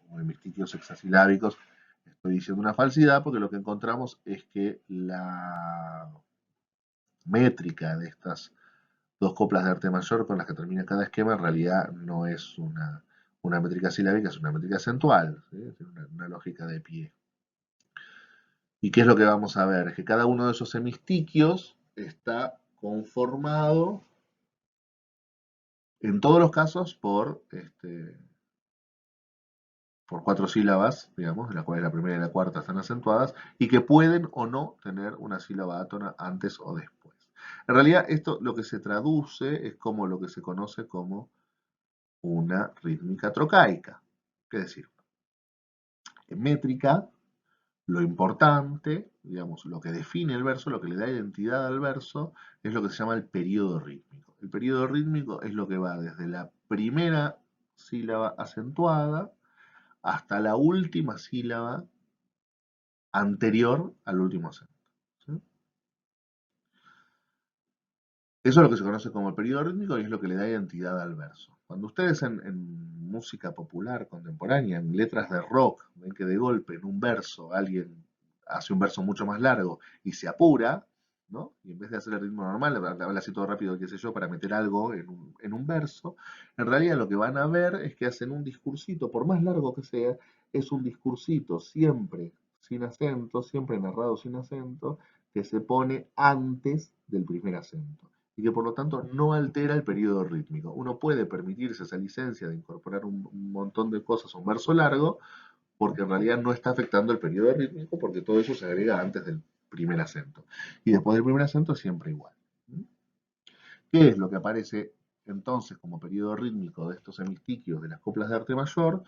Speaker 1: o hemistiquios hexasilábicos, estoy diciendo una falsidad porque lo que encontramos es que la métrica de estas dos coplas de arte mayor con las que termina cada esquema en realidad no es una métrica silábica, es una métrica acentual, ¿sí? Es una lógica de pie. ¿Y qué es lo que vamos a ver? Es que cada uno de esos hemistiquios está conformado en todos los casos por cuatro sílabas, digamos, de las cuales la primera y la cuarta están acentuadas, y que pueden o no tener una sílaba átona antes o después. En realidad, esto lo que se traduce es como lo que se conoce como una rítmica trocaica. Es decir, en métrica, lo importante, digamos, lo que define el verso, lo que le da identidad al verso, es lo que se llama el periodo rítmico. El periodo rítmico es lo que va desde la primera sílaba acentuada hasta la última sílaba anterior al último acento. ¿Sí? Eso es lo que se conoce como el periodo rítmico y es lo que le da identidad al verso. Cuando ustedes en música popular contemporánea, en letras de rock, ven que de golpe en un verso alguien hace un verso mucho más largo y se apura, ¿no? Y en vez de hacer el ritmo normal, habla así todo rápido, qué sé yo, para meter algo en un verso, en realidad lo que van a ver es que hacen un discursito, por más largo que sea, es un discursito siempre sin acento, siempre narrado sin acento, que se pone antes del primer acento y que por lo tanto no altera el periodo rítmico. Uno puede permitirse esa licencia de incorporar un montón de cosas a un verso largo porque en realidad no está afectando el periodo rítmico porque todo eso se agrega antes del primer acento. Y después del primer acento siempre igual. ¿Qué es lo que aparece entonces como periodo rítmico de estos hemistiquios de las coplas de arte mayor?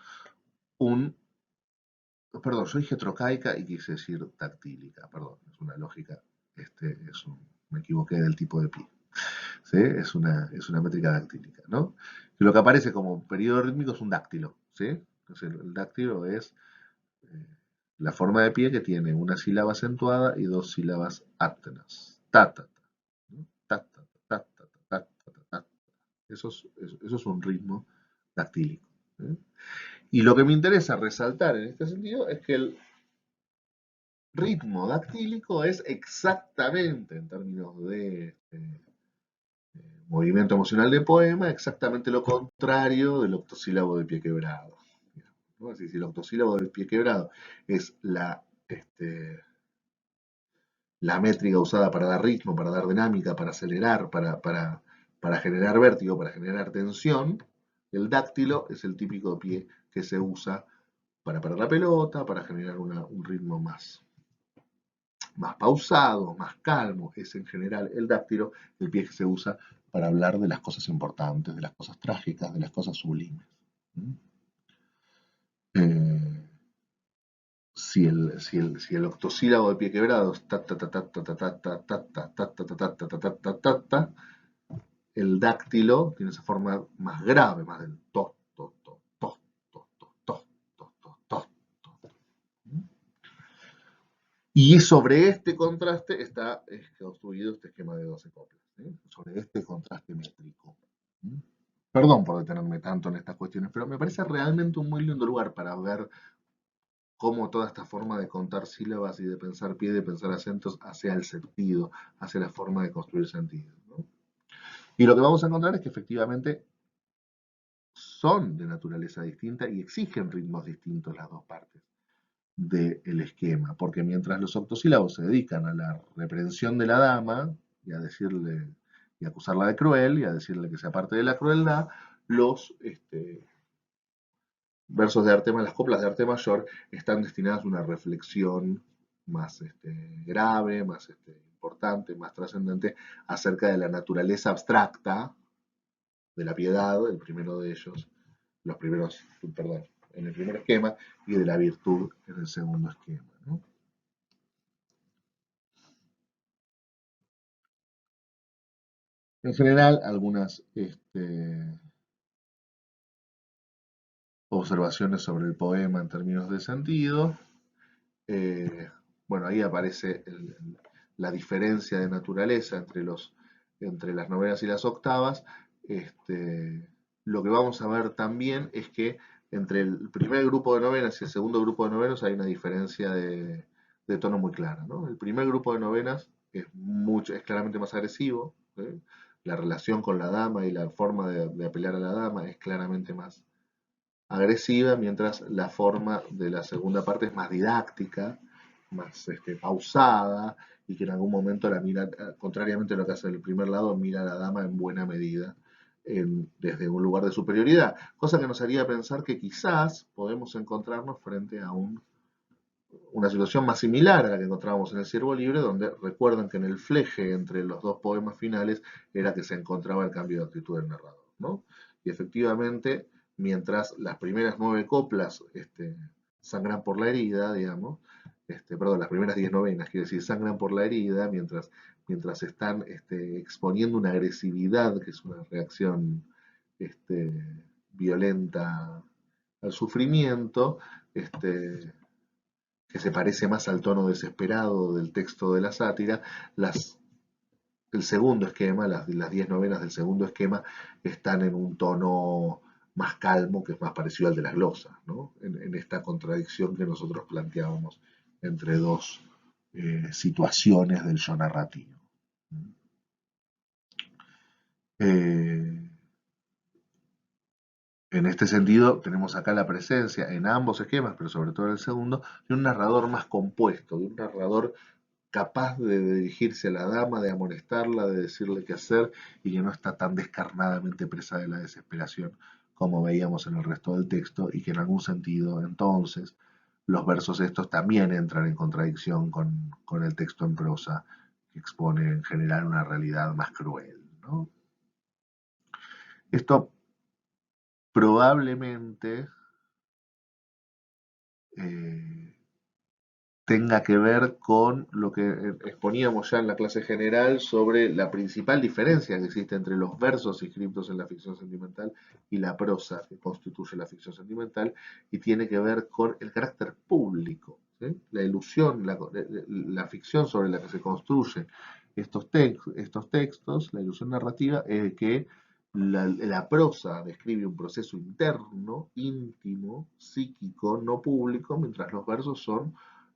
Speaker 1: Perdón, yo dije trocaica y quise decir dactílica, perdón, es una lógica, me equivoqué del tipo de pie. ¿Sí? Es una métrica dactílica, ¿no? Y lo que aparece como periodo rítmico es un dáctilo, ¿sí? Entonces, el dáctilo es eh, la forma de pie que tiene una sílaba acentuada y dos sílabas áptenas. Ta, ta, ta, ¿no? Ta, ta, ta, ta, ta, ta, ta, ta, ta. Eso es un ritmo dactílico. ¿Sí? Y lo que me interesa resaltar en este sentido es que el ritmo dactílico es exactamente, en términos de movimiento emocional de poema, exactamente lo contrario del octosílabo de pie quebrado. ¿No? Es decir, si el octosílabo de pie quebrado es la métrica usada para dar ritmo, para dar dinámica, para acelerar, para generar vértigo, para generar tensión, el dáctilo es el típico pie que se usa para parar la pelota, para generar un ritmo más pausado, más calmo, es en general el dáctilo, el pie que se usa para hablar de las cosas importantes, de las cosas trágicas, de las cosas sublimes. Si el octosílabo de pie quebrado es ta ta ta ta ta ta ta ta ta ta ta ta ta ta ta ta ta ta, el dáctilo tiene esa forma más grave, más del to to to to to to to to to to. Y sobre este contraste está construido este esquema de 12 coplas, sobre este contraste métrico. Perdón por detenerme tanto en estas cuestiones, pero me parece realmente un muy lindo lugar para ver cómo toda esta forma de contar sílabas y de pensar pie, de pensar acentos, hacia el sentido, hacia la forma de construir sentido, ¿no? Y lo que vamos a encontrar es que efectivamente son de naturaleza distinta y exigen ritmos distintos las dos partes del esquema, porque mientras los octosílabos se dedican a la reprensión de la dama y a decirle y acusarla de cruel y a decirle que sea parte de la crueldad, los versos de arte, las coplas de arte mayor están destinadas a una reflexión más grave, más importante, más trascendente acerca de la naturaleza abstracta de la piedad, el primero de ellos, perdón, en el primer esquema, y de la virtud en el segundo esquema, ¿no? En general, algunas observaciones sobre el poema en términos de sentido. bueno, ahí aparece la diferencia de naturaleza entre las novenas y las octavas. Lo que vamos a ver también es que entre el primer grupo de novenas y el segundo grupo de novenas hay una diferencia de tono muy clara, ¿no? El primer grupo de novenas es claramente más agresivo, ¿eh? La relación con la dama y la forma de apelar a la dama es claramente más agresiva, mientras la forma de la segunda parte es más didáctica, más pausada, y que en algún momento la mira, contrariamente a lo que hace el primer lado, mira a la dama en buena medida desde un lugar de superioridad, cosa que nos haría pensar que quizás podemos encontrarnos frente a una situación más similar a la que encontrábamos en el Ciervo Libre, donde recuerdan que en el fleje entre los dos poemas finales era que se encontraba el cambio de actitud del narrador, ¿no? Y efectivamente, mientras las primeras 9 coplas sangran por la herida, digamos, perdón, las primeras 10 novenas, quiere decir, sangran por la herida, mientras están exponiendo una agresividad, que es una reacción este, violenta al sufrimiento, este, que se parece más al tono desesperado del texto de la sátira, las, el segundo esquema, las 10 novenas del segundo esquema, están en un tono más calmo, que es más parecido al de las glosas, ¿no? En esta contradicción que nosotros planteábamos entre dos situaciones del yo narrativo. Eh, en este sentido, tenemos acá la presencia en ambos esquemas, pero sobre todo en el segundo, de un narrador más compuesto, de un narrador capaz de dirigirse a la dama, de amonestarla, de decirle qué hacer y que no está tan descarnadamente presa de la desesperación como veíamos en el resto del texto y que en algún sentido entonces los versos estos también entran en contradicción con el texto en prosa que expone en general una realidad más cruel, ¿no? Esto probablemente eh, tenga que ver con lo que exponíamos ya en la clase general sobre la principal diferencia que existe entre los versos inscritos en la ficción sentimental y la prosa que constituye la ficción sentimental, y tiene que ver con el carácter público, ¿sí? La ilusión, la ficción sobre la que se construyen estos textos, la ilusión narrativa, es que la prosa describe un proceso interno, íntimo, psíquico, no público, mientras los versos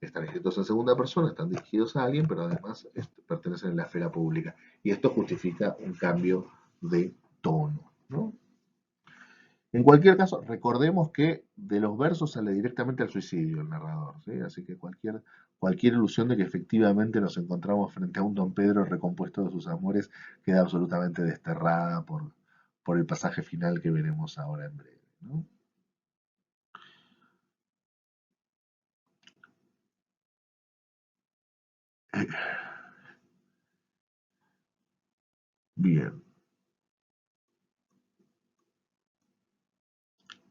Speaker 1: están escritos en segunda persona, están dirigidos a alguien, pero además pertenecen a la esfera pública. Y esto justifica un cambio de tono, ¿no? En cualquier caso, recordemos que de los versos sale directamente al suicidio el narrador, ¿sí? Así que cualquier ilusión de que efectivamente nos encontramos frente a un Don Pedro recompuesto de sus amores queda absolutamente desterrada por el pasaje final que veremos ahora en breve, ¿no? Bien.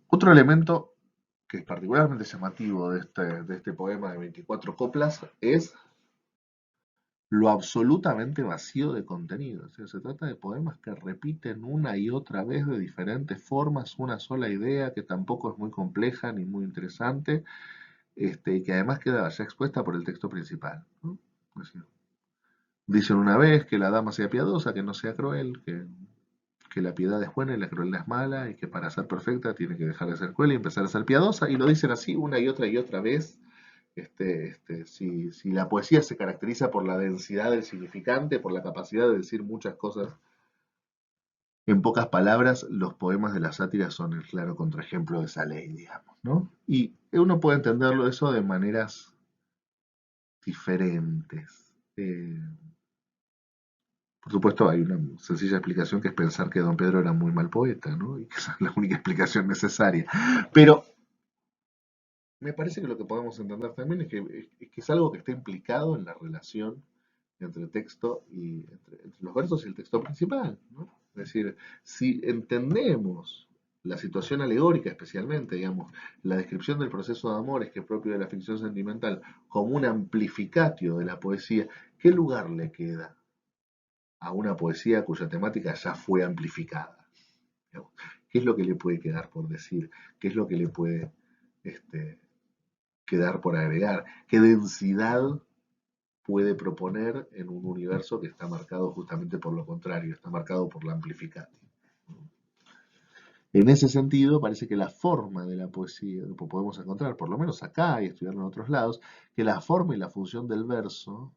Speaker 1: Otro elemento que es particularmente llamativo de este poema de 24 coplas es lo absolutamente vacío de contenido. O sea, se trata de poemas que repiten una y otra vez de diferentes formas una sola idea que tampoco es muy compleja ni muy interesante, y que además queda ya expuesta por el texto principal, ¿no? Es decir, dicen una vez que la dama sea piadosa, que no sea cruel, que la piedad es buena y la crueldad es mala, y que para ser perfecta tiene que dejar de ser cruel y empezar a ser piadosa, y lo dicen así una y otra vez. Si la poesía se caracteriza por la densidad del significante, por la capacidad de decir muchas cosas en pocas palabras, los poemas de la sátira son el claro contraejemplo de esa ley, digamos, ¿no? Y uno puede entenderlo eso de maneras diferentes. Por supuesto, hay una sencilla explicación que es pensar que Don Pedro era muy mal poeta, ¿no? Y que esa es la única explicación necesaria. Pero me parece que lo que podemos entender también es que es algo que está implicado en la relación entre texto y entre los versos y el texto principal, ¿no? Es decir, si entendemos la situación alegórica, especialmente, digamos, la descripción del proceso de amores que es propio de la ficción sentimental, como un amplificatio de la poesía, ¿qué lugar le queda a una poesía cuya temática ya fue amplificada? Digamos, ¿qué es lo que le puede quedar por decir? ¿Qué es lo que le puede este, quedar por agregar? ¿Qué densidad puede proponer en un universo que está marcado justamente por lo contrario, está marcado por la amplificación? En ese sentido, parece que la forma de la poesía, podemos encontrar, por lo menos acá y estudiarlo en otros lados, que la forma y la función del verso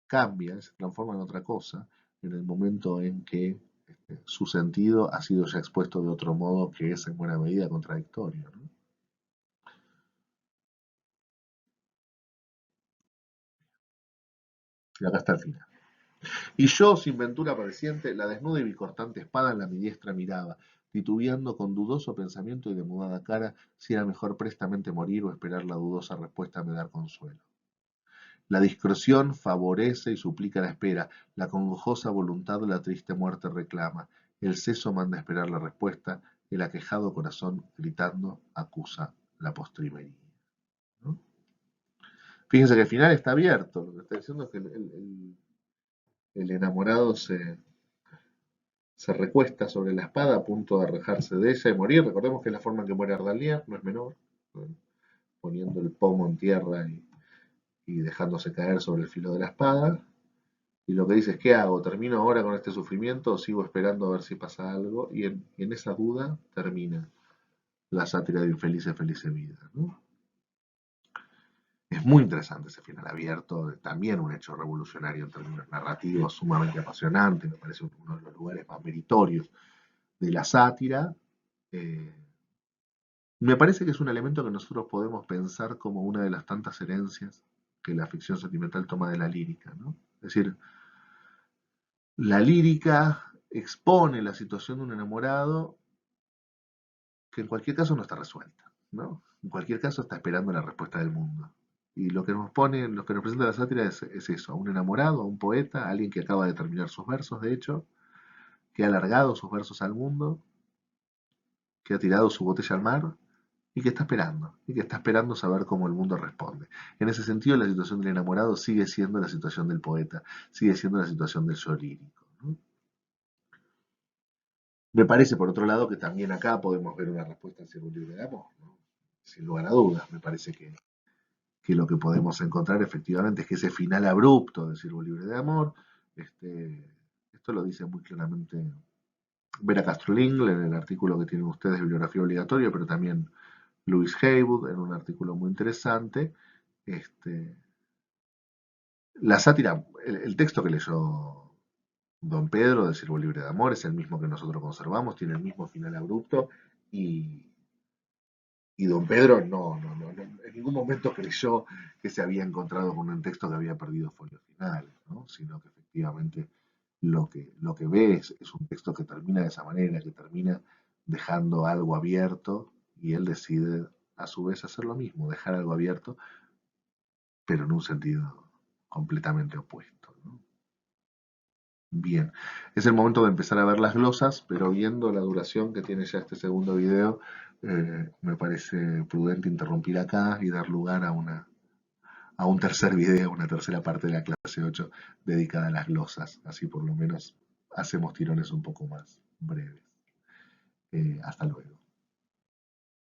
Speaker 1: cambia, se transforma en otra cosa, en el momento en que su sentido ha sido ya expuesto de otro modo que es en buena medida contradictorio, ¿no? Y acá está el final. Y yo, sin ventura pareciente, la desnuda y bicortante espada en la mi diestra miraba, titubeando con dudoso pensamiento y de mudada cara, si era mejor prestamente morir o esperar la dudosa respuesta me dar consuelo. La discreción favorece y suplica la espera, la congojosa voluntad la triste muerte reclama, el seso manda esperar la respuesta, el aquejado corazón, gritando, acusa la postrimería, ¿no? Fíjense que el final está abierto, lo que está diciendo es que el enamorado se recuesta sobre la espada a punto de arrojarse de ella y morir. Recordemos que es la forma en que muere Ardalier, no es menor, ¿no? Poniendo el pomo en tierra y dejándose caer sobre el filo de la espada. Y lo que dice es, ¿qué hago? ¿Termino ahora con este sufrimiento o sigo esperando a ver si pasa algo? Y en esa duda termina la sátira de Infelice Felice Vida, ¿no? Es muy interesante ese final abierto, también un hecho revolucionario en términos narrativos, sumamente apasionante, me parece uno de los lugares más meritorios de la sátira. Eh, Me parece que es un elemento que nosotros podemos pensar como una de las tantas herencias que la ficción sentimental toma de la lírica, ¿no? Es decir, la lírica expone la situación de un enamorado que en cualquier caso no está resuelta, ¿no? En cualquier caso está esperando la respuesta del mundo. Y lo que nos pone, lo que nos presenta la sátira es eso, a un enamorado, a un poeta, a alguien que acaba de terminar sus versos, de hecho, que ha alargado sus versos al mundo, que ha tirado su botella al mar y que está esperando saber cómo el mundo responde. En ese sentido, la situación del enamorado sigue siendo la situación del poeta, sigue siendo la situación del yo lírico, ¿no? Me parece, por otro lado, que también acá podemos ver una respuesta hacia un libro de amor, ¿no? Sin lugar a dudas, me parece que lo que podemos encontrar efectivamente es que ese final abrupto de Sirvo Libre de Amor, esto lo dice muy claramente Vera Castro-Lingle en el artículo que tienen ustedes de bibliografía obligatoria, pero también Louis Haywood en un artículo muy interesante. Este, la sátira, el texto que leyó Don Pedro de Sirvo Libre de Amor es el mismo que nosotros conservamos, tiene el mismo final abrupto y, y Don Pedro no, en ningún momento creyó que se había encontrado con un texto que había perdido folios finales, ¿no? Sino que efectivamente lo que ve es un texto que termina de esa manera, que termina dejando algo abierto y él decide a su vez hacer lo mismo, dejar algo abierto, pero en un sentido completamente opuesto, ¿no? Bien, es el momento de empezar a ver las glosas, pero viendo la duración que tiene ya este segundo video, me parece prudente interrumpir acá y dar lugar a un tercer video, una tercera parte de la clase 8 dedicada a las glosas. Así por lo menos hacemos tirones un poco más breves. Hasta luego.